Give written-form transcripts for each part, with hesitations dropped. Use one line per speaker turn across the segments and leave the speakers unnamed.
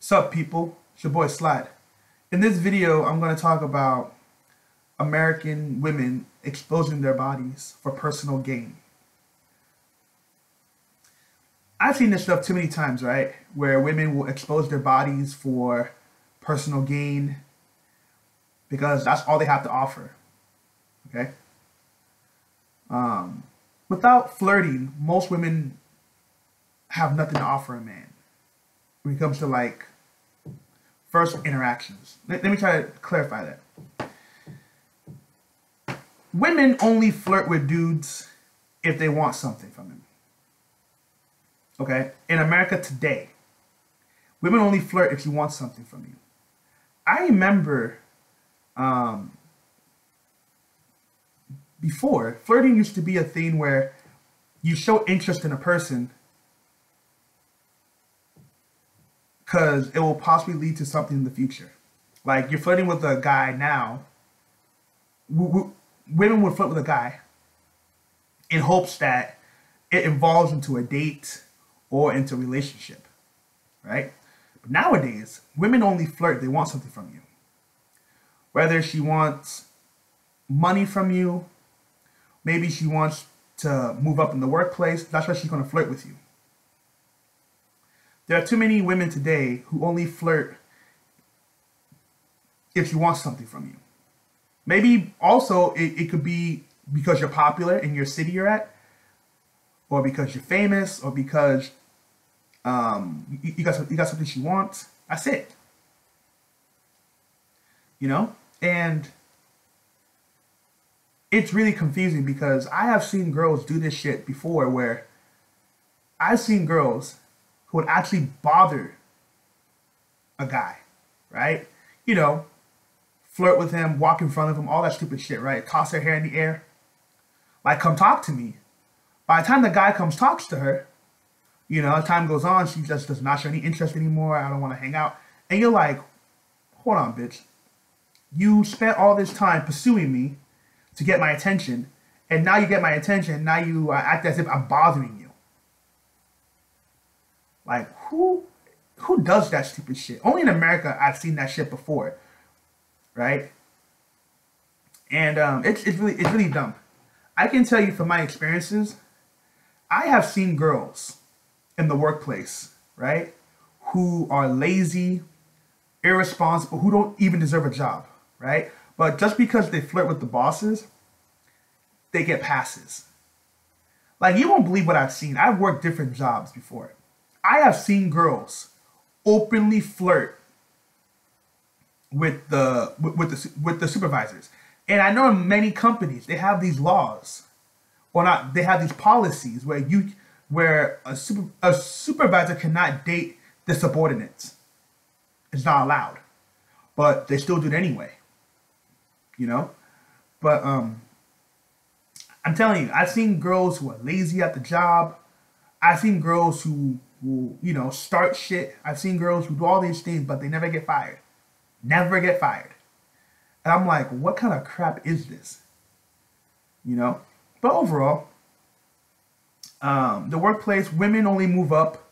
Sup people, it's your boy Slide. In this video, I'm going to talk about American women exposing their bodies for personal gain. I've seen this stuff too many times, right? Where women will expose their bodies for personal gain because that's all they have to offer, okay? Without flirting, most women have nothing to offer a man when it comes to like first interactions. Let me try to clarify that. Women only flirt with dudes if they want something from him. Okay? In America today, women only flirt if you want something from you. I remember before, flirting used to be a thing where you show interest in a person because it will possibly lead to something in the future. Like you're flirting with a guy now. Women would flirt with a guy in hopes that it evolves into a date or into a relationship, right? But nowadays, women only flirt if they want something from you. Whether she wants money from you, maybe she wants to move up in the workplace, that's why she's going to flirt with you. There are too many women today who only flirt if she wants something from you. Maybe also it could be because you're popular in your city you're at, or because you're famous, or because you got something she wants. That's it. You know? And it's really confusing because I have seen girls do this shit before where I've seen girls who would actually bother a guy, right? You know, flirt with him, walk in front of him, all that stupid shit, right? Toss her hair in the air. Like, come talk to me. By the time the guy comes talks to her, you know, as time goes on, she just does not show any interest anymore. I don't want to hang out. And you're like, hold on, bitch. You spent all this time pursuing me to get my attention, and now you get my attention, now you act as if I'm bothering you. Like, who does that stupid shit? Only in America I've seen that shit before, right? And it's really dumb. I can tell you from my experiences, I have seen girls in the workplace, right, who are lazy, irresponsible, who don't even deserve a job, right? But just because they flirt with the bosses, they get passes. Like, you won't believe what I've seen. I've worked different jobs before. I have seen girls openly flirt with the supervisors. And I know in many companies, they have these laws, or not, they have these policies where a supervisor cannot date the subordinates. It's not allowed. But they still do it anyway. You know? But I'm telling you, I've seen girls who are lazy at the job. I've seen girls who you know, start shit. I've seen girls who do all these things, but they never get fired. Never get fired. And I'm like, what kind of crap is this? You know? But overall, the workplace, women only move up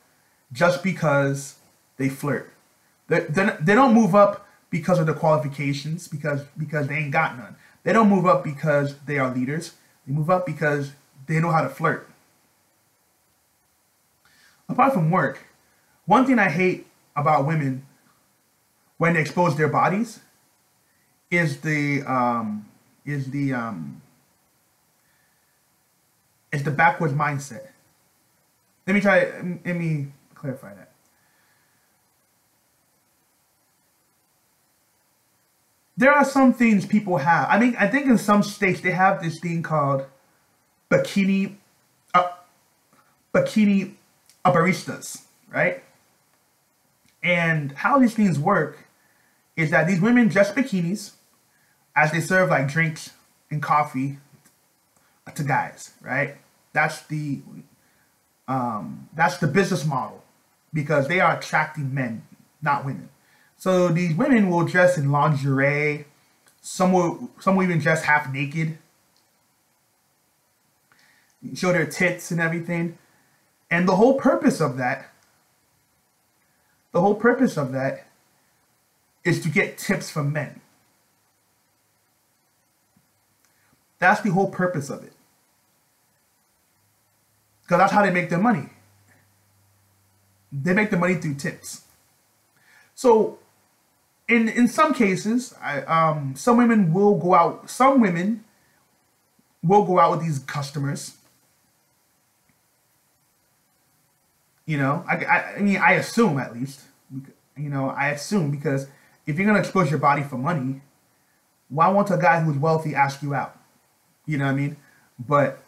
just because they flirt. They don't move up because of the qualifications, because they ain't got none. They don't move up because they are leaders. They move up because they know how to flirt. Apart from work, one thing I hate about women when they expose their bodies is the backwards mindset. Let me clarify that. There are some things people have. I think in some states they have this thing called bikini baristas, right? And how these things work is that these women dress bikinis as they serve like drinks and coffee to guys, right? That's the business model, because they are attracting men, not women. So these women will dress in lingerie. Some will even dress half naked, show their tits and everything. And the whole purpose of that The whole purpose of that is to get tips from men. That's the whole purpose of it. Because that's how they make their money. They make the money through tips. So, in some cases, some women will go out. Some women will go out with these customers. You know, I mean, I assume at least. You know, I assume, because if you're gonna expose your body for money, why won't a guy who's wealthy ask you out? You know what I mean? But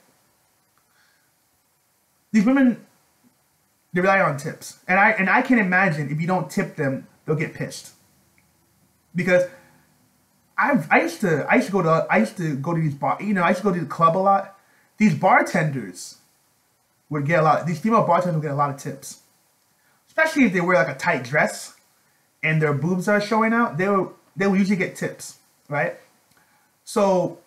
these women, they rely on tips, and I can imagine if you don't tip them, they'll get pissed. Because I used to go to these bar, you know, I used to go to the club a lot. These bartenders would get a lot. These female bartenders would get a lot of tips, especially if they wear like a tight dress and their boobs are showing out. They will usually get tips, right? So,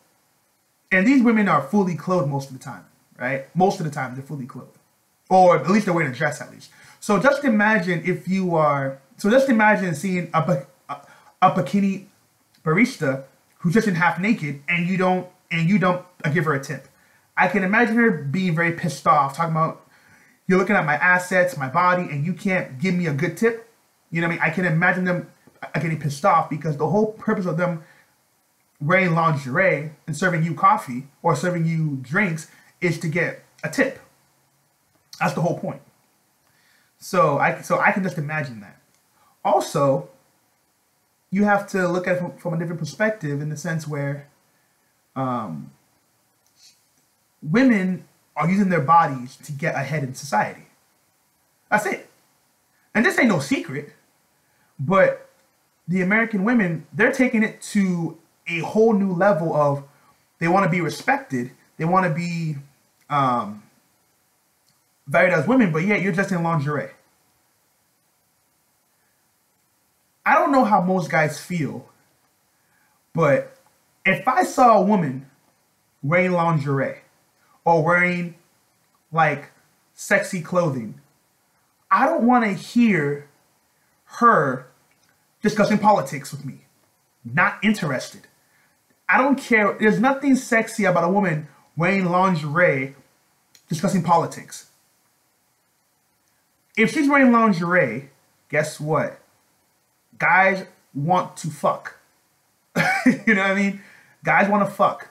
and these women are fully clothed most of the time, right? Most of the time they're fully clothed, or at least they're wearing a dress at least. So just imagine if you are. So just imagine seeing a bikini barista who's just in half naked, and you don't give her a tip. I can imagine her being very pissed off, talking about, you're looking at my assets, my body, and you can't give me a good tip. You know what I mean? I can imagine them getting pissed off, because the whole purpose of them wearing lingerie and serving you coffee or serving you drinks is to get a tip. That's the whole point. So I can just imagine that. Also, you have to look at it from a different perspective, in the sense where women are using their bodies to get ahead in society. That's it. And this ain't no secret, but the American women, they're taking it to a whole new level of, they want to be respected. They want to be valued as women, but yet you're just in lingerie. I don't know how most guys feel, but if I saw a woman wearing lingerie or wearing like sexy clothing, I don't want to hear her discussing politics with me. Not interested. I don't care. There's nothing sexy about a woman wearing lingerie discussing politics. If she's wearing lingerie, guess what? Guys want to fuck. You know what I mean? Guys want to fuck.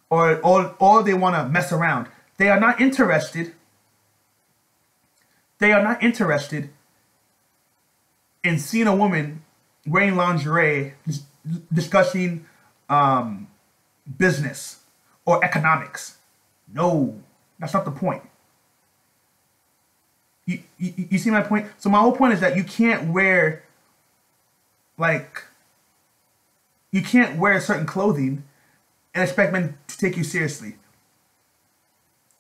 Or they want to mess around. They are not interested. They are not interested in seeing a woman wearing lingerie discussing business or economics. No, that's not the point. You see my point? So my whole point is that you can't wear certain clothing and expect men to take you seriously.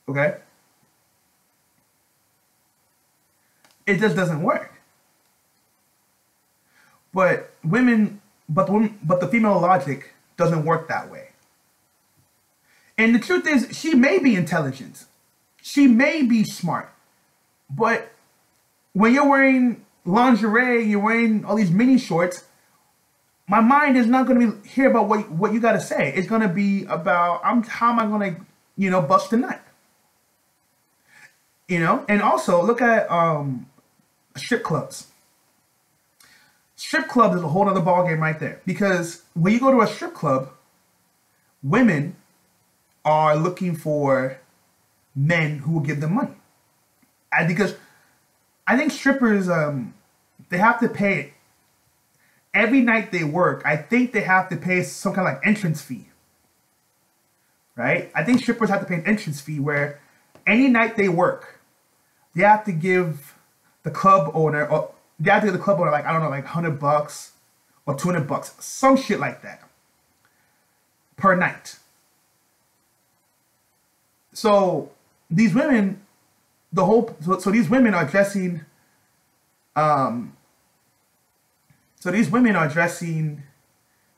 Okay? It just doesn't work. But the female logic doesn't work that way. And the truth is, she may be intelligent. She may be smart. But when you're wearing lingerie, you're wearing all these mini shorts, my mind is not going to be here about what you got to say. It's going to be about how am I going to, bust a nut. And also look at strip clubs. Strip club is a whole other ballgame right there. Because when you go to a strip club, women are looking for men who will give them money. Because I think strippers, they have to pay every night they work. I think they have to pay some kind of like entrance fee, right? I think strippers have to pay an entrance fee where any night they work, they have to give the club owner, like, I don't know, like $100 or $200, some shit like that per night. So these women, so these women are dressing,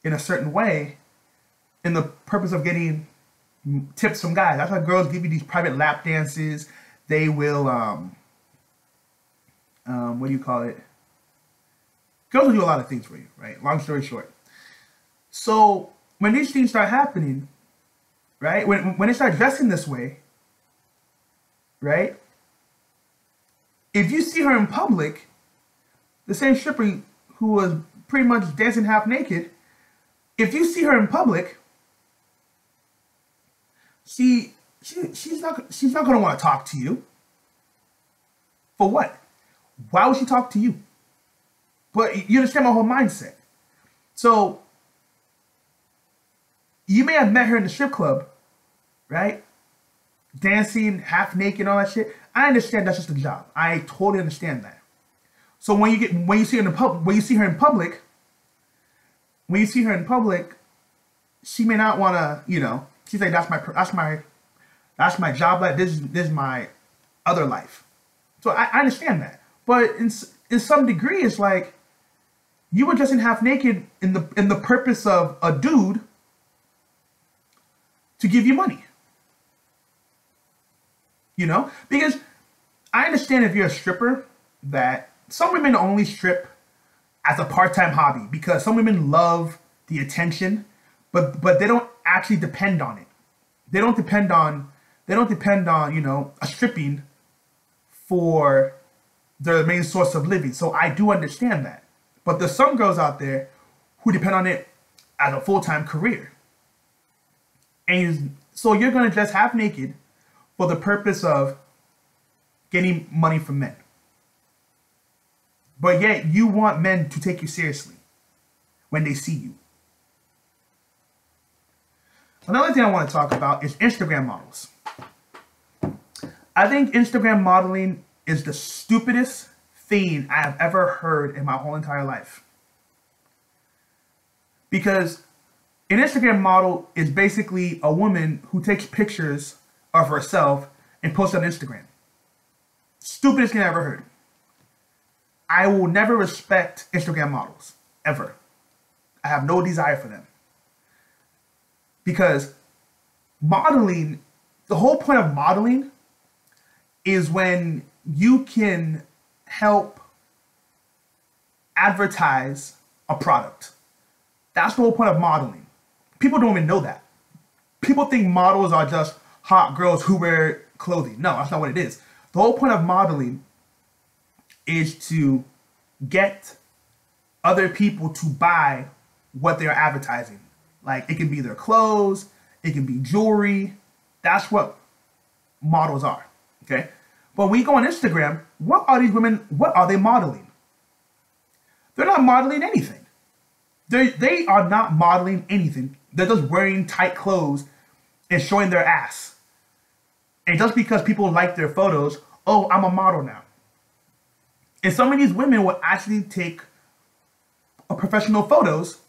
in a certain way in the purpose of getting tips from guys. That's why girls give you these private lap dances. They will, what do you call it? Girls will do a lot of things for you, right? Long story short. So when these things start happening, right? When they start dressing this way, right? If you see her in public, the same stripper who was pretty much dancing half naked, if you see her in public, she's not gonna want to talk to you. For what? Why would she talk to you? But you understand my whole mindset. So you may have met her in the strip club, right? Dancing, half naked, all that shit. I understand that's just a job. I totally understand that. So when you see her in public, she may not want to, she's like, that's my job life. This is my other life. So I understand that. But in some degree, it's like you were dressing half naked in the purpose of a dude to give you money. Because I understand if you're a stripper that some women only strip as a part-time hobby because some women love the attention, but they don't actually depend on it. They don't depend on a stripping for their main source of living. So I do understand that. But there's some girls out there who depend on it as a full-time career. And so you're going to dress half naked for the purpose of getting money from men. But yet you want men to take you seriously when they see you. Another thing I want to talk about is Instagram models. I think Instagram modeling is the stupidest thing I have ever heard in my whole entire life. Because an Instagram model is basically a woman who takes pictures of herself and posts on Instagram. Stupidest thing I ever heard. I will never respect Instagram models, ever. I have no desire for them. Because modeling, the whole point of modeling is when you can help advertise a product. That's the whole point of modeling. People don't even know that. People think models are just hot girls who wear clothing. No, that's not what it is. The whole point of modeling is to get other people to buy what they're advertising. Like, it can be their clothes, it can be jewelry. That's what models are, okay? But when you go on Instagram, what are these women, what are they modeling? They're not modeling anything. They are not modeling anything. They're just wearing tight clothes and showing their ass. And just because people like their photos, oh, I'm a model now. And some of these women will actually take professional photos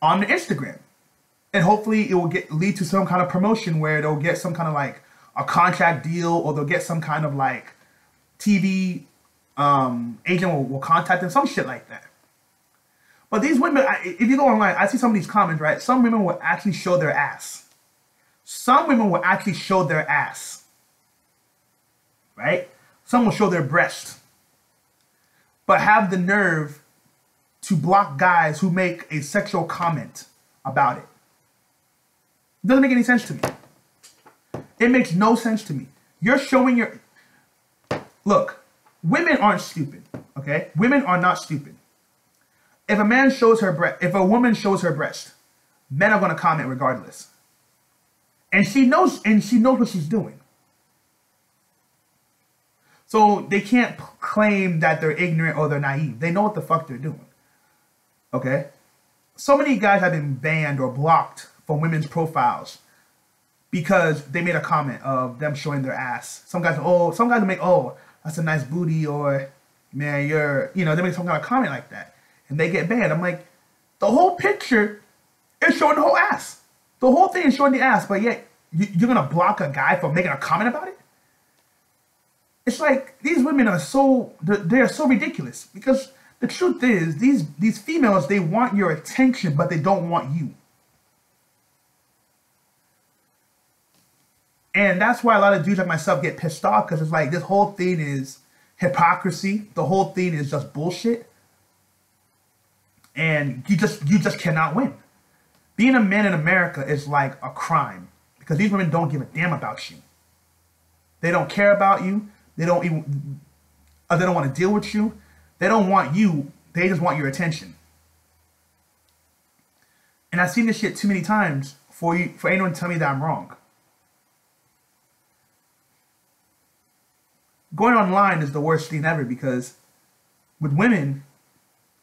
on the Instagram. And hopefully it will lead to some kind of promotion where they'll get some kind of like a contract deal, or they'll get some kind of like TV agent will contact them, some shit like that. But these women, if you go online, I see some of these comments, right? Some women will actually show their ass. Some women will actually show their ass, right? Some will show their breast, but have the nerve to block guys who make a sexual comment about it. It doesn't make any sense to me. It makes no sense to me. You're showing your... Look, women aren't stupid, okay? Women are not stupid. If a man shows her breast, if a woman shows her breast, men are going to comment regardless. And she knows what she's doing. So they can't claim that they're ignorant or they're naive. They know what the fuck they're doing. Okay? So many guys have been banned or blocked from women's profiles because they made a comment of them showing their ass. Some guys make, oh, that's a nice booty, or man, they make some kind of comment like that. And they get banned. I'm like, the whole picture is showing the whole ass. The whole thing is showing the ass, but yet you're going to block a guy for making a comment about it? It's like, these women are they're so ridiculous. Because the truth is, these females, they want your attention, but they don't want you. And that's why a lot of dudes like myself get pissed off, because it's like, this whole thing is hypocrisy. The whole thing is just bullshit. and you just cannot win. Being a man in America is like a crime because these women don't give a damn about you. They don't care about you. They don't even. They don't want to deal with you. They don't want you. They just want your attention. And I've seen this shit too many times for anyone to tell me that I'm wrong. Going online is the worst thing ever because with women,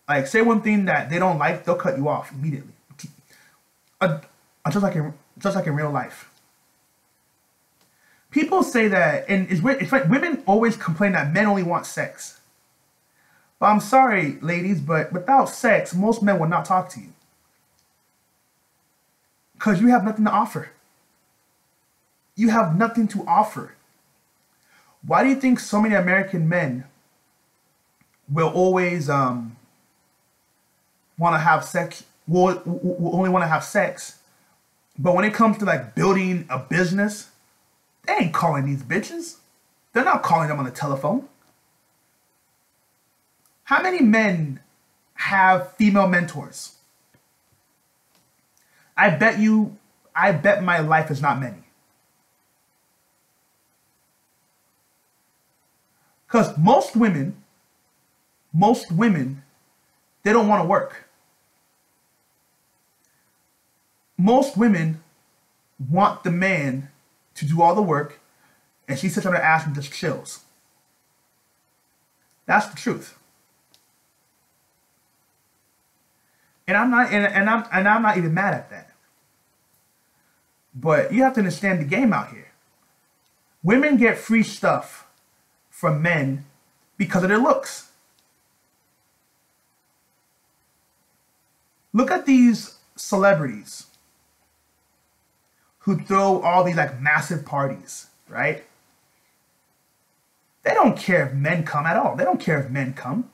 like say one thing that they don't like, they'll cut you off immediately. Just like in real life. People say that, and it's like women always complain that men only want sex. But I'm sorry, ladies, but without sex, most men will not talk to you. Because you have nothing to offer. You have nothing to offer. Why do you think so many American men will always want to have sex, will only want to have sex, but when it comes to like building a business, they ain't calling these bitches. They're not calling them on the telephone. How many men have female mentors? I bet my life is not many. Because most women, they don't want to work. Most women want the man to do all the work, and she sits on her ass and just chills. That's the truth. And I'm not even mad at that. But you have to understand the game out here. Women get free stuff from men because of their looks. Look at these celebrities who throw all these like massive parties, right? They don't care if men come at all. They don't care if men come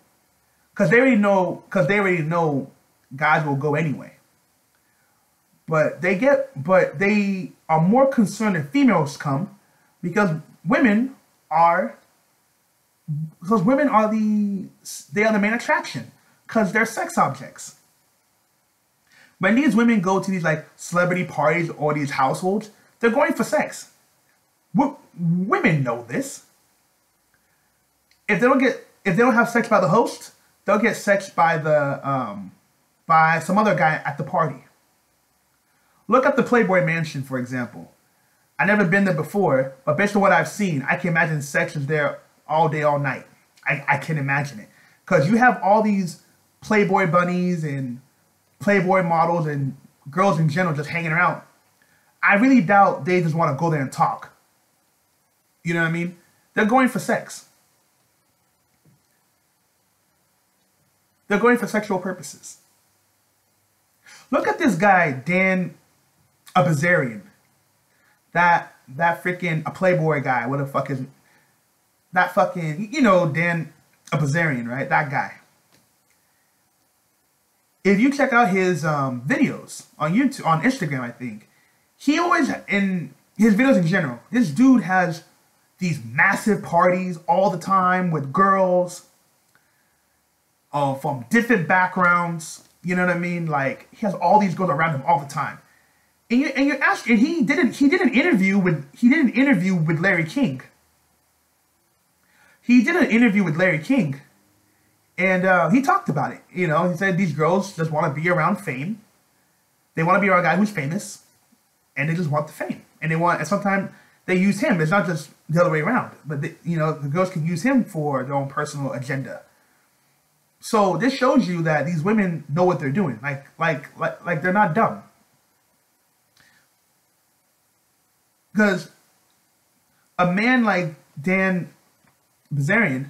because they already know guys will go anyway. But they are more concerned if females come because women are the main attraction because they're sex objects. When these women go to these like celebrity parties or these households, they're going for sex. Women know this. If they don't have sex by the host, they'll get sex by by some other guy at the party. Look at the Playboy Mansion, for example. I've never been there before, but based on what I've seen, I can imagine sex is there all day, all night. I can imagine it. Because you have all these Playboy bunnies and Playboy models and girls in general just hanging around. I really doubt they just want to go there and talk. You know what I mean? They're going for sex. They're going for sexual purposes. Look at this guy, Dan Bilzerian. That freaking a Playboy guy. What the fuck is that fucking, Dan Bilzerian, right? That guy. If you check out his videos on YouTube, on Instagram, I think, he always, in his videos in general, this dude has these massive parties all the time with girls from different backgrounds. You know what I mean? Like, he has all these girls around him all the time. And you're asking, he did an interview with Larry King. He did an interview with Larry King. And he talked about it. He said these girls just want to be around fame. They want to be around a guy who's famous. And they just want the fame. And sometimes they use him. It's not just the other way around. But, the girls can use him for their own personal agenda. So this shows you that these women know what they're doing. Like they're not dumb. Because a man like Dan Bilzerian,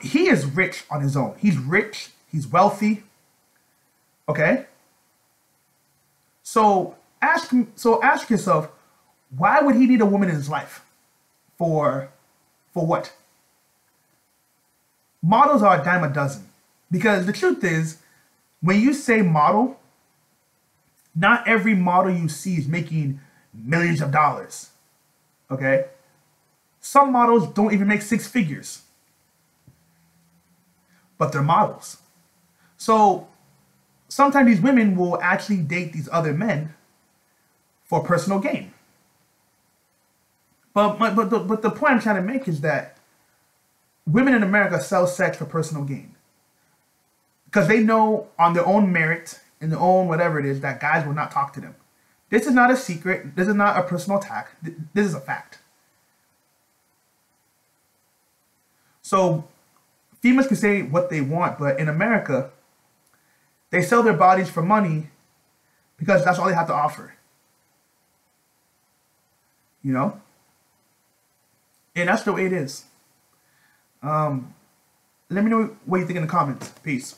he is rich on his own. He's rich. He's wealthy. Okay? So ask yourself, why would he need a woman in his life? For what? Models are a dime a dozen. Because the truth is, when you say model, not every model you see is making millions of dollars. Okay? Some models don't even make six figures. but they're models. So sometimes these women will actually date these other men for personal gain. But the point I'm trying to make is that women in America sell sex for personal gain. Because they know on their own merit, in their own whatever it is, that guys will not talk to them. This is not a secret. This is not a personal attack. This is a fact. So females can say what they want, but in America, they sell their bodies for money because that's all they have to offer. You know? And that's the way it is. Let me know what you think in the comments. Peace.